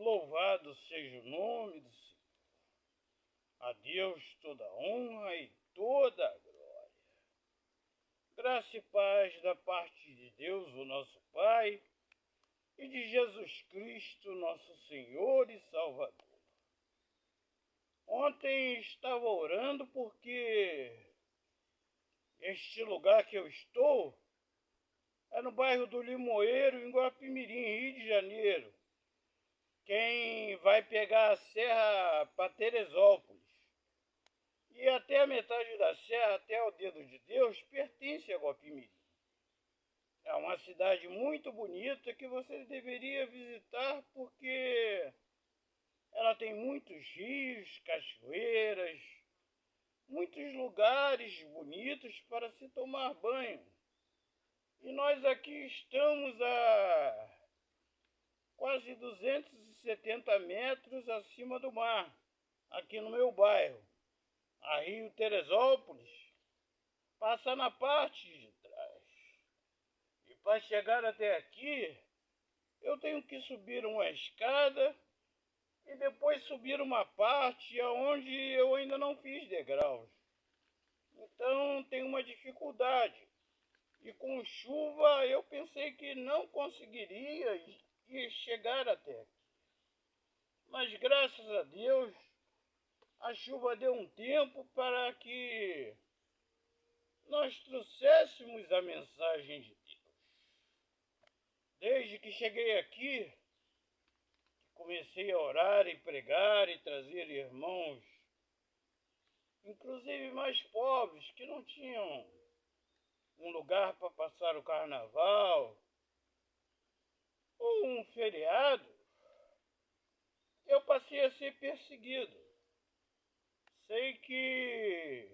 louvado seja o nome do Senhor. A Deus toda honra e toda a glória. Graça e paz da parte de Deus, o nosso Pai, e de Jesus Cristo, nosso Senhor e Salvador. Ontem estava orando porque este lugar que eu estou é no bairro do Limoeiro, em Guapimirim, Rio de Janeiro. Quem vai pegar a serra para Teresópolis e até a metade da serra, até o Dedo de Deus, pertence a Guapimirim. É uma cidade muito bonita que você deveria visitar porque ela tem muitos rios, cachoeiras, muitos lugares bonitos para se tomar banho. E nós aqui estamos a quase 270 metros acima do mar, aqui no meu bairro. A Rio Teresópolis passa na parte de trás. E para chegar até aqui, eu tenho que subir uma escada e depois subir uma parte onde eu ainda não fiz degraus. Então tem uma dificuldade. E com chuva eu pensei que não conseguiria chegar até aqui. Mas graças a Deus, a chuva deu um tempo para que nós trouxéssemos a mensagem de Deus. Desde que cheguei aqui, comecei a orar e pregar e trazer irmãos, inclusive mais pobres, que não tinham um lugar para passar o carnaval ou um feriado. Eu passei a ser perseguido. Sei que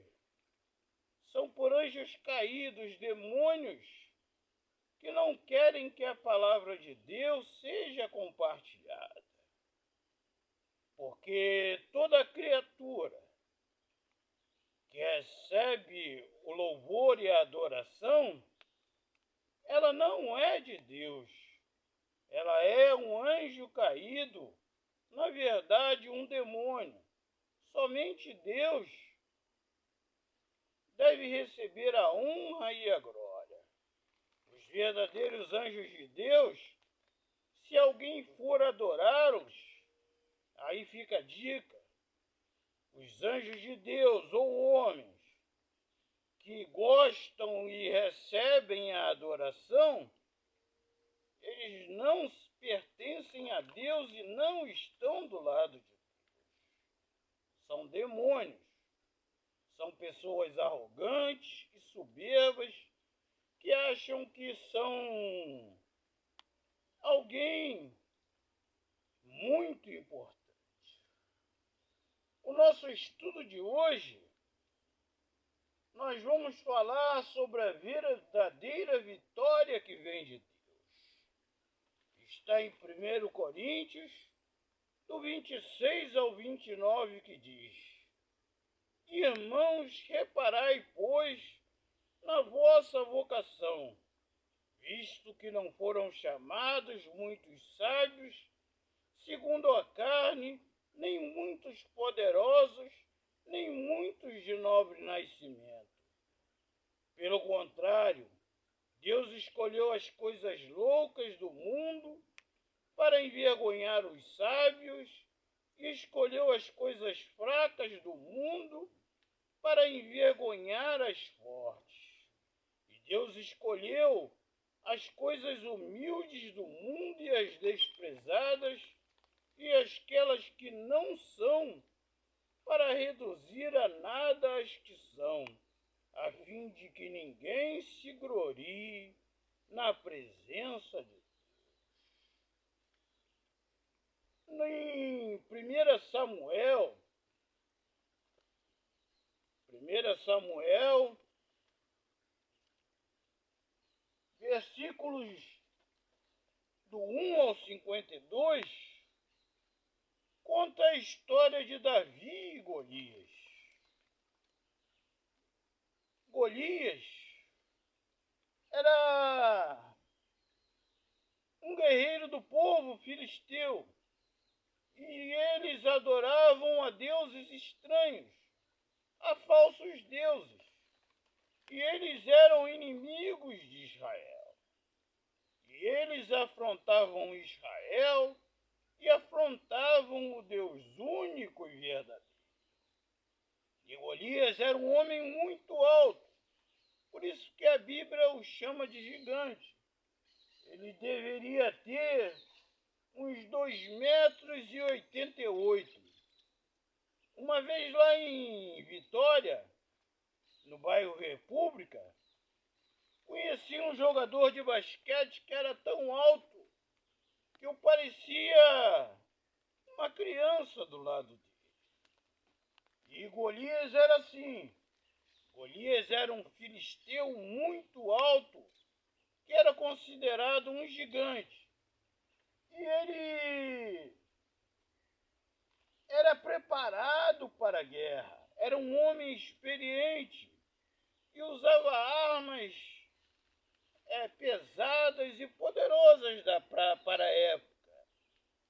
são por anjos caídos, demônios, que não querem que a palavra de Deus seja compartilhada. Porque toda criatura que recebe o louvor e a adoração, ela não é de Deus. Ela é um anjo caído, na verdade um demônio. Somente Deus deve receber a honra e a glória. Os verdadeiros anjos de Deus, se alguém for adorá-los, aí fica a dica. Os anjos de Deus ou homens que gostam e recebem a adoração, eles não pertencem a Deus e não estão do lado de Deus. São demônios. São pessoas arrogantes e soberbas que acham que são alguém muito importante. O nosso estudo de hoje, nós vamos falar sobre a verdadeira vitória que vem de Deus. Está em 1 Coríntios, do 26 ao 29, que diz: Irmãos, reparai, pois, na vossa vocação, visto que não foram chamados muitos sábios, segundo a carne, nem muitos poderosos, nem muitos de nobre nascimento. Pelo contrário, Deus escolheu as coisas loucas do mundo para envergonhar os sábios, e escolheu as coisas fracas do mundo para envergonhar as fortes. E Deus escolheu as coisas humildes do mundo e as desprezadas e aquelas que não são, para reduzir a nada as que são, a fim de que ninguém se glorie na presença de Deus. Em 1 Samuel, versículos do 1 ao 52, conta a história de Davi e Golias. Golias era um guerreiro do povo filisteu E eles adoravam a deuses estranhos, a falsos deuses. E eles eram inimigos de Israel. E eles afrontavam Israel e afrontavam o Deus único e verdadeiro. E Golias era um homem muito alto, por isso que a Bíblia o chama de gigante. Ele deveria ter uns 2,88 metros. Uma vez lá em Vitória, no bairro República, conheci um jogador de basquete que era tão alto que eu parecia uma criança do lado dele. E Golias era assim. Golias era um filisteu muito alto, que era considerado um gigante. E ele era preparado para a guerra. Era um homem experiente e usava armas pesadas e poderosas para a época.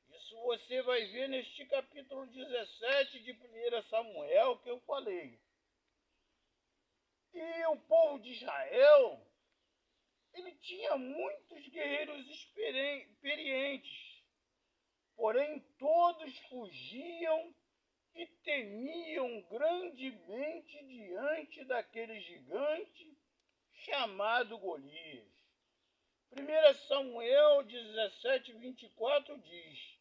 Isso você vai ver neste capítulo 17 de 1 Samuel que eu falei. E o povo de Israel, ele tinha muitos guerreiros experientes, porém todos fugiam e temiam grandemente diante daquele gigante chamado Golias. 1 Samuel 17:24 diz: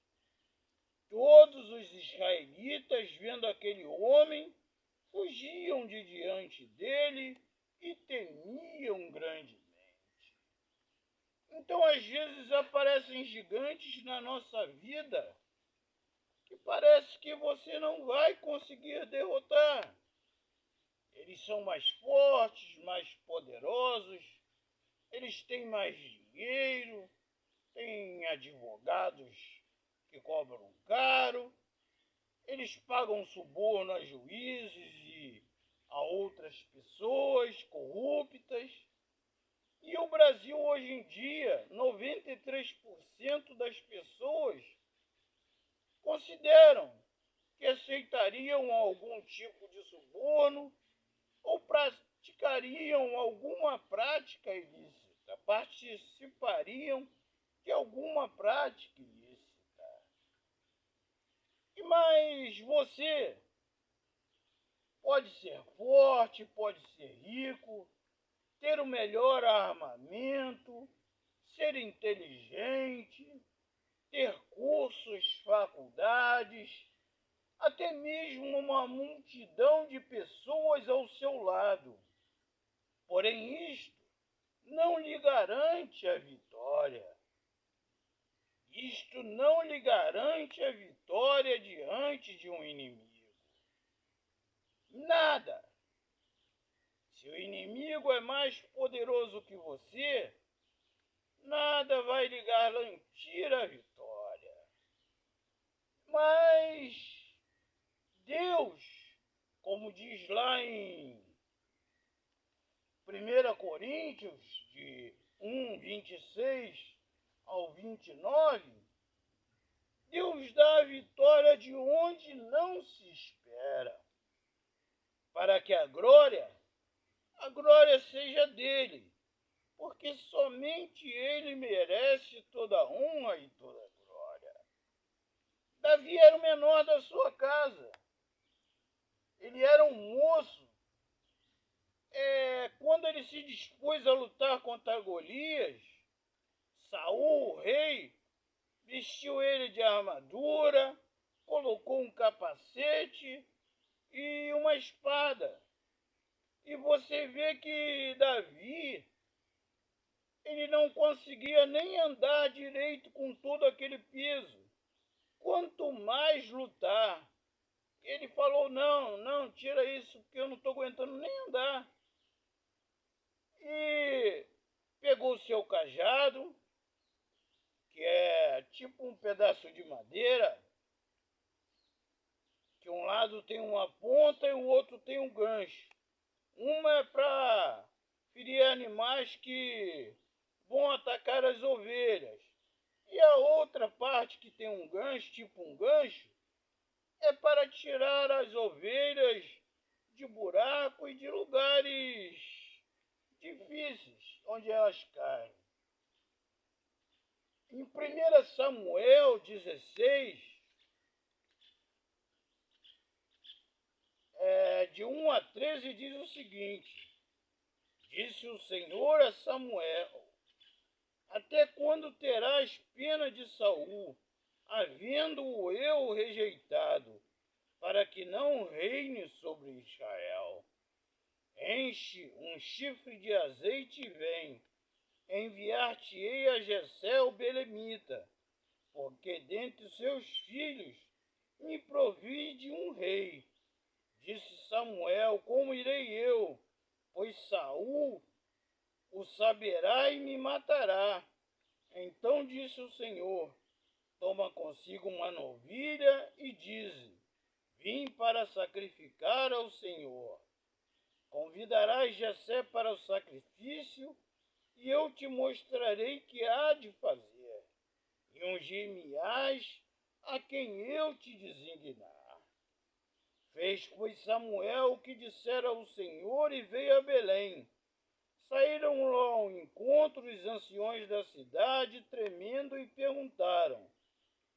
todos os israelitas, vendo aquele homem, fugiam de diante dele e temiam grandemente. Então, às vezes, aparecem gigantes na nossa vida que parece que você não vai conseguir derrotar. Eles são mais fortes, mais poderosos, eles têm mais dinheiro, têm advogados que cobram caro, eles pagam suborno a juízes e a outras pessoas corruptas. E o Brasil hoje em dia, 93% das pessoas consideram que aceitariam algum tipo de suborno ou praticariam alguma prática ilícita, participariam de alguma prática ilícita. Mas você pode ser forte, pode ser rico, ter o melhor armamento, ser inteligente, ter cursos, faculdades, até mesmo uma multidão de pessoas ao seu lado. Porém, isto não lhe garante a vitória. Isto não lhe garante a vitória diante de um inimigo. Nada. Se o inimigo é mais poderoso que você, nada vai lhe garantir a vitória. Mas Deus, como diz lá em 1 Coríntios, de 1:26 ao 29, Deus dá a vitória de onde não se espera, para que a glória seja dele, porque somente ele merece toda a honra e toda a glória. Davi era o menor da sua casa. Ele era um moço. Quando ele se dispôs a lutar contra Golias, Saul, o rei, vestiu ele de armadura, colocou um capacete e uma espada. E você vê que Davi, ele não conseguia nem andar direito com todo aquele peso. Quanto mais lutar. Ele falou, não, tira isso, porque eu não estou aguentando nem andar. E pegou o seu cajado, que é tipo um pedaço de madeira, que um lado tem uma ponta e o outro tem um gancho. Uma é para ferir animais que vão atacar as ovelhas. E a outra parte que tem um gancho, tipo um gancho, é para tirar as ovelhas de buraco e de lugares difíceis onde elas caem. Em 1 Samuel 16, de 1 a 13, diz o seguinte: Disse o Senhor a Samuel: Até quando terás pena de Saul, havendo-o eu rejeitado, para que não reine sobre Israel? Enche um chifre de azeite e vem. Enviar-te-ei a Jessé o belemita, porque dentre seus filhos me provide um rei. Disse Samuel: Como irei eu? Pois Saul o saberá e me matará. Então disse o Senhor: Toma consigo uma novilha e dize: Vim para sacrificar ao Senhor. Convidarás Jessé para o sacrifício, e eu te mostrarei que há de fazer, e ungir-me-ás a quem eu te designar. Fez, pois, Samuel o que dissera o Senhor e veio a Belém. Saíram lá ao encontro os anciões da cidade, tremendo, e perguntaram: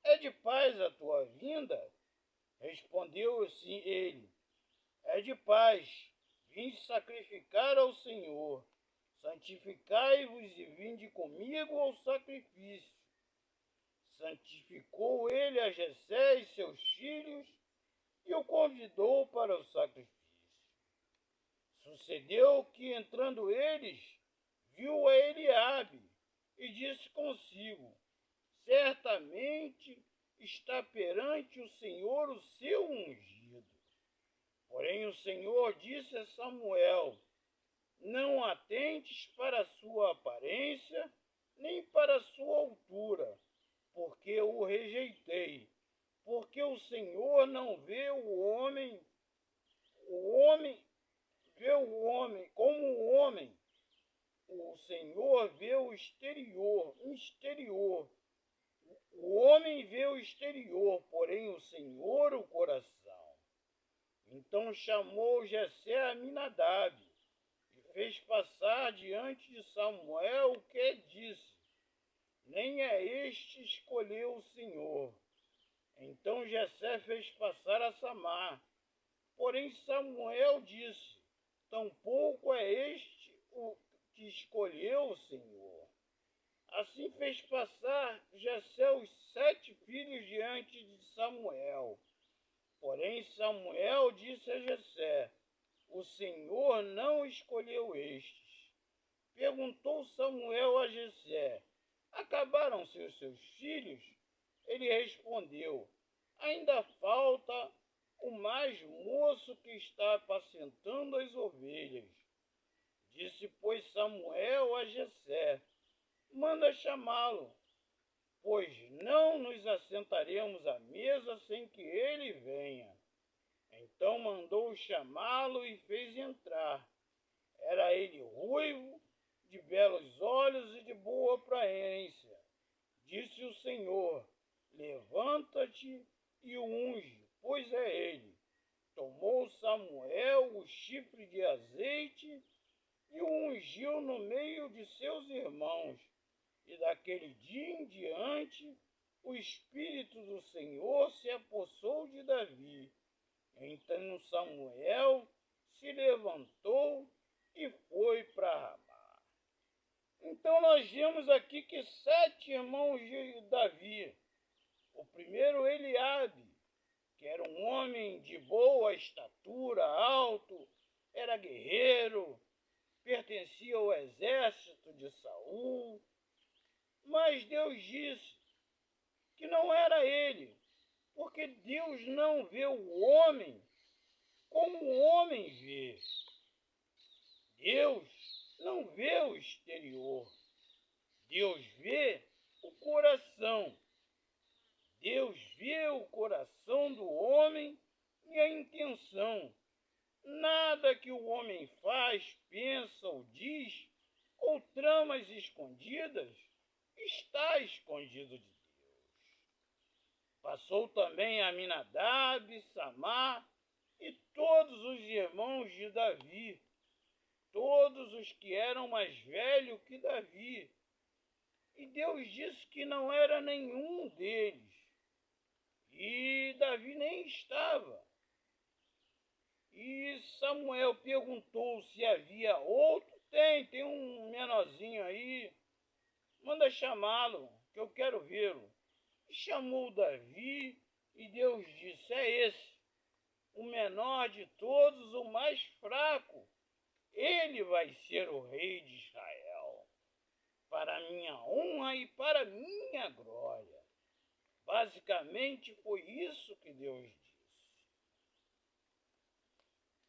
É de paz a tua vinda? Respondeu assim ele: É de paz. Vim sacrificar ao Senhor. Santificai-vos e vinde comigo ao sacrifício. Santificou ele a Jessé e seus filhos e o convidou para o sacrifício. Sucedeu que, entrando eles, viu a Eliabe e disse consigo: Certamente está perante o Senhor o seu ungido. Porém o Senhor disse a Samuel: Não atentes para a sua aparência, nem para a sua altura, porque o rejeitei. Porque o Senhor não vê o homem vê o homem como o homem. O Senhor vê o exterior. O homem vê o exterior, porém o Senhor o coração. Então chamou Jessé a Aminadab e fez passar diante de Samuel o que disse: Nem é este escolheu o Senhor. Então Jessé fez passar a Samar. Porém Samuel disse: Tampouco é este o que escolheu o Senhor. Assim fez passar Jessé os 7 filhos diante de Samuel. Porém Samuel disse a Jessé: O Senhor não escolheu estes. Perguntou Samuel a Jessé: Acabaram-se os seus filhos? Ele respondeu: Ainda falta o mais moço que está apacentando as ovelhas. Disse, pois, Samuel a Jessé: Manda chamá-lo, pois não nos assentaremos à mesa sem que ele venha. Então mandou chamá-lo e fez entrar. Era ele ruivo, de belos olhos e de boa aparência. Disse o Senhor: Levanta-te e o unge, pois é ele. Tomou Samuel o chifre de azeite e o ungiu no meio de seus irmãos. E daquele dia em diante, o Espírito do Senhor se apossou de Davi. Então Samuel se levantou e foi para Ramá. Então nós vemos aqui que 7 irmãos de Davi. O primeiro, Eliabe, que era um homem de boa estatura, alto, era guerreiro, pertencia ao exército de Saul. Mas Deus disse que não era ele, porque Deus não vê o homem como o homem vê. Deus não vê o exterior. Deus vê o coração. Deus vê o coração do homem e a intenção. Nada que o homem faz, pensa ou diz, ou tramas escondidas, está escondido de Deus. Passou também a Aminadab, Samar e todos os irmãos de Davi, todos os que eram mais velhos que Davi. E Deus disse que não era nenhum deles. E Davi nem estava. E Samuel perguntou se havia outro. Tem um menorzinho aí. Manda chamá-lo, que eu quero vê-lo. E chamou Davi, e Deus disse: é esse, o menor de todos, o mais fraco. Ele vai ser o rei de Israel, para minha honra e para minha glória. Basicamente foi isso que Deus disse.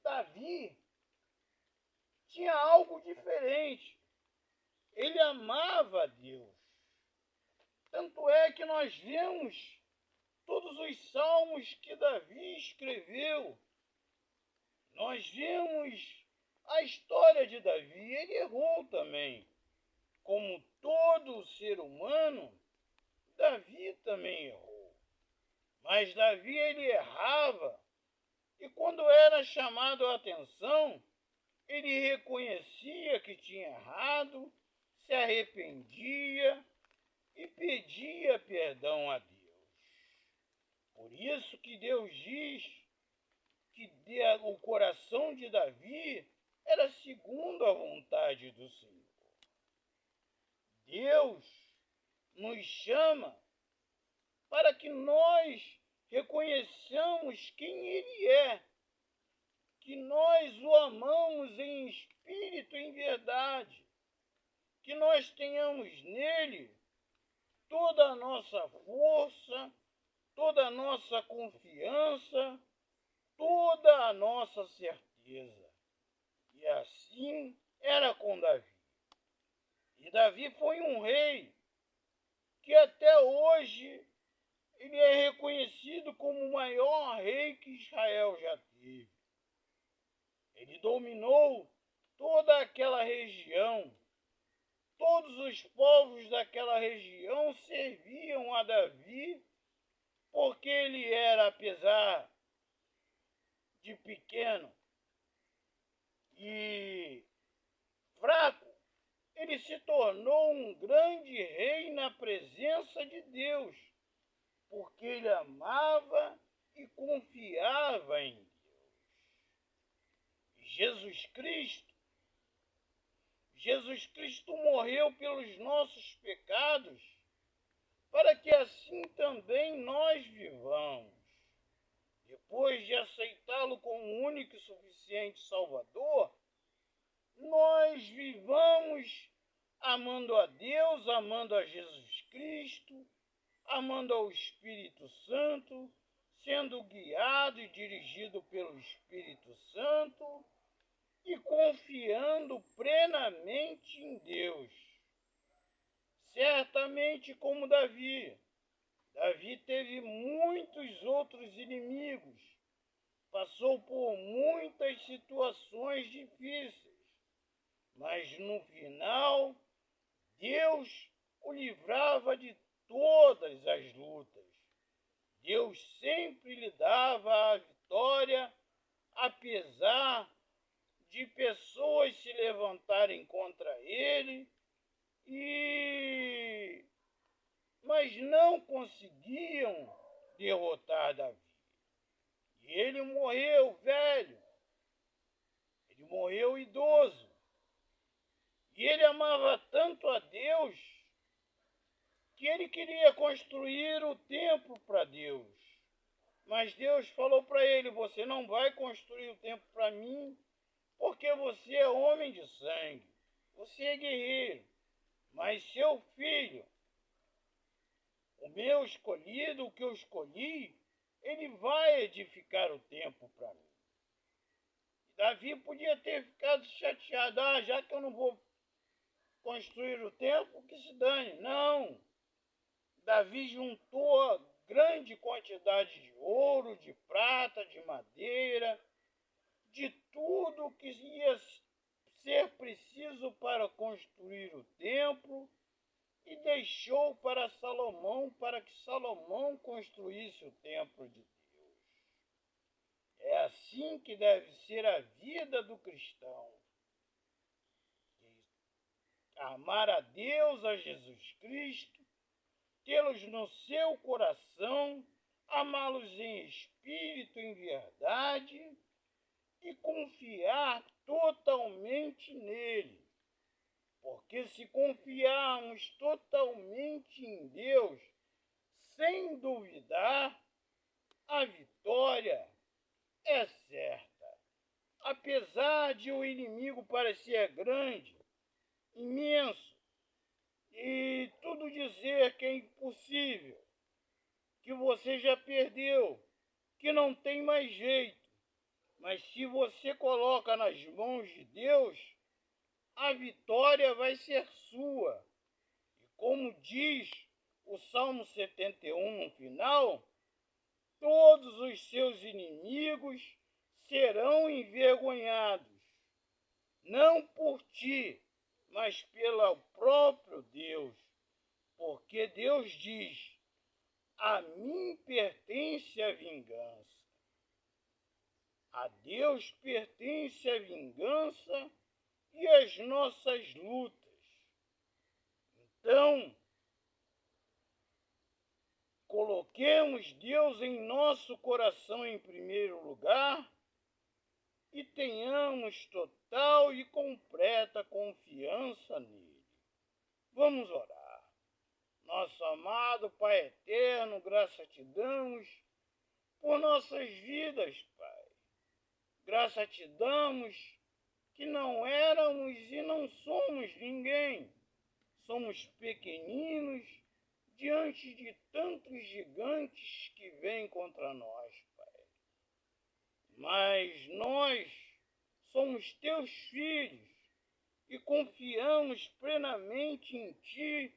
Davi tinha algo diferente. Ele amava a Deus. Tanto é que nós vemos todos os salmos que Davi escreveu. Nós vemos a história de Davi. Ele errou também. Como todo ser humano, Davi também errou. Mas Davi, ele errava. E quando era chamado a atenção, ele reconhecia que tinha errado, se arrependia e pedia perdão a Deus. Por isso que Deus diz que o coração de Davi era segundo a vontade do Senhor. Deus nos chama para que nós reconheçamos quem Ele é, que nós o amamos em espírito e em verdade, que nós tenhamos nele toda a nossa força, toda a nossa confiança, toda a nossa certeza. E assim era com Davi. E Davi foi um rei que até hoje ele é reconhecido como o maior rei que Israel já teve. Ele dominou toda aquela região. Todos os povos daquela região serviam a Davi, porque ele era, apesar de pequeno e fraco, ele se tornou um grande rei na presença de Deus, porque ele amava e confiava em Deus. Jesus Cristo morreu pelos nossos pecados, para que assim também nós vivamos. Depois de aceitá-lo como único e suficiente Salvador, nós vivamos amando a Deus, amando a Jesus Cristo, amando ao Espírito Santo, sendo guiado e dirigido pelo Espírito Santo e confiando plenamente em Deus. Certamente como Davi. Davi teve muitos outros inimigos, passou por muitas situações difíceis, mas no final, Deus o livrava de todas as lutas. Deus sempre lhe dava a vitória, apesar de pessoas se levantarem contra ele, mas não conseguiam derrotar Davi. E ele morreu velho, ele morreu idoso. E ele amava tanto a Deus que ele queria construir o templo para Deus. Mas Deus falou para ele: você não vai construir o templo para mim, porque você é homem de sangue, você é guerreiro. Mas seu filho, o meu escolhido, o que eu escolhi, ele vai edificar o templo para mim. Davi podia ter ficado chateado: já que eu não vou construir o templo, que se dane. Não. Davi juntou grande quantidade de ouro, de prata, de madeira, de tudo que ia ser preciso para construir o templo, e deixou para Salomão, para que Salomão construísse o templo de Deus. É assim que deve ser a vida do cristão. Amar a Deus, a Jesus Cristo, tê-los no seu coração, amá-los em espírito, em verdade, e confiar totalmente nele. Porque se confiarmos totalmente em Deus, sem duvidar, a vitória é certa. Apesar de o inimigo parecer grande, imenso, e tudo dizer que é impossível, que você já perdeu, que não tem mais jeito, mas se você coloca nas mãos de Deus, a vitória vai ser sua. E como diz o Salmo 71 no final, todos os seus inimigos serão envergonhados, não por ti, mas pelo próprio Deus. Porque Deus diz, a mim pertence a vingança. A Deus pertence a vingança e as nossas lutas. Então, coloquemos Deus em nosso coração em primeiro lugar e tenhamos total e completa confiança nele. Vamos orar. Nosso amado Pai eterno, graça te damos por nossas vidas, Pai. Graça te damos que não éramos e não somos ninguém. Somos pequeninos diante de tantos gigantes que vêm contra nós, Pai. Mas nós somos teus filhos e confiamos plenamente em ti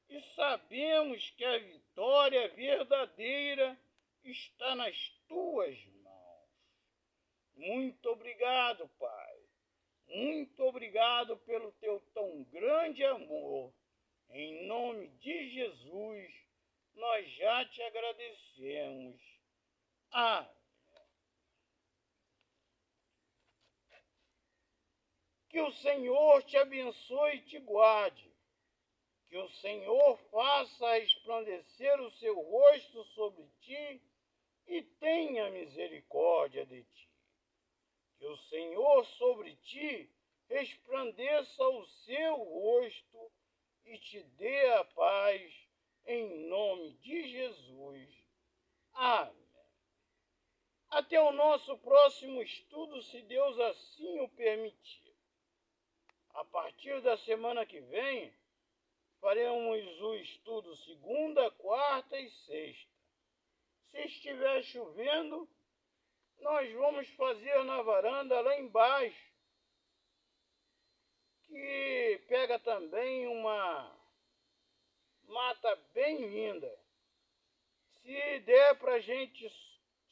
e sabemos que a vitória verdadeira está nas tuas mãos. Muito obrigado, Pai. Muito obrigado pelo teu tão grande amor. Em nome de Jesus, nós já te agradecemos. Amém. Que o Senhor te abençoe e te guarde. Que o Senhor faça resplandecer o seu rosto sobre ti e tenha misericórdia de ti. Que o Senhor sobre ti resplandeça o seu rosto e te dê a paz, em nome de Jesus. Amém. Até o nosso próximo estudo, se Deus assim o permitir. A partir da semana que vem, faremos o estudo segunda, quarta e sexta. Se estiver chovendo, nós vamos fazer na varanda lá embaixo, que pega também uma mata bem linda. Se der para a gente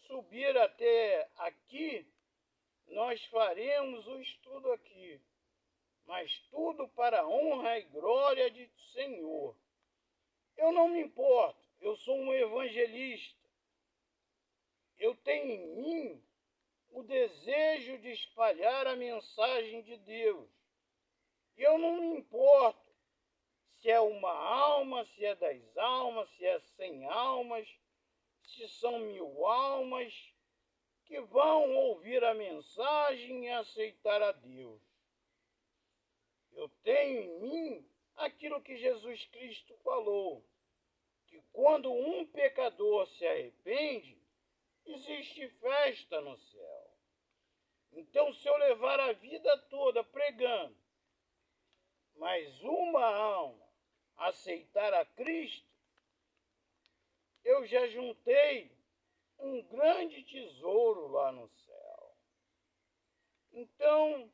subir até aqui, nós faremos o estudo aqui. Mas tudo para a honra e glória de Senhor. Eu não me importo, eu sou um evangelista. Eu tenho em mim o desejo de espalhar a mensagem de Deus. E eu não me importo se é uma alma, se é 10 almas, se é 100 almas, se são 1000 almas que vão ouvir a mensagem e aceitar a Deus. Eu tenho em mim aquilo que Jesus Cristo falou, que quando um pecador se arrepende, existe festa no céu. Então, se eu levar a vida toda pregando, mas uma alma aceitar a Cristo, eu já juntei um grande tesouro lá no céu. Então,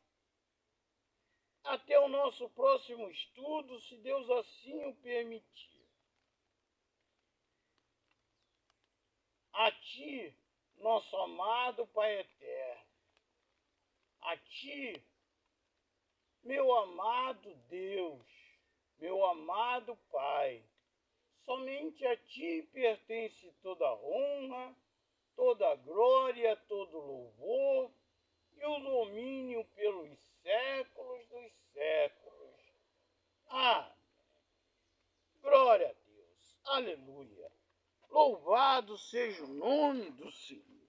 até o nosso próximo estudo, se Deus assim o permitir. A ti, nosso amado Pai eterno, a ti, meu amado Deus, meu amado Pai. Somente a Ti pertence toda a honra, toda a glória, todo o louvor e o domínio pelos séculos dos séculos. Ah, glória a Deus, aleluia. Louvado seja o nome do Senhor.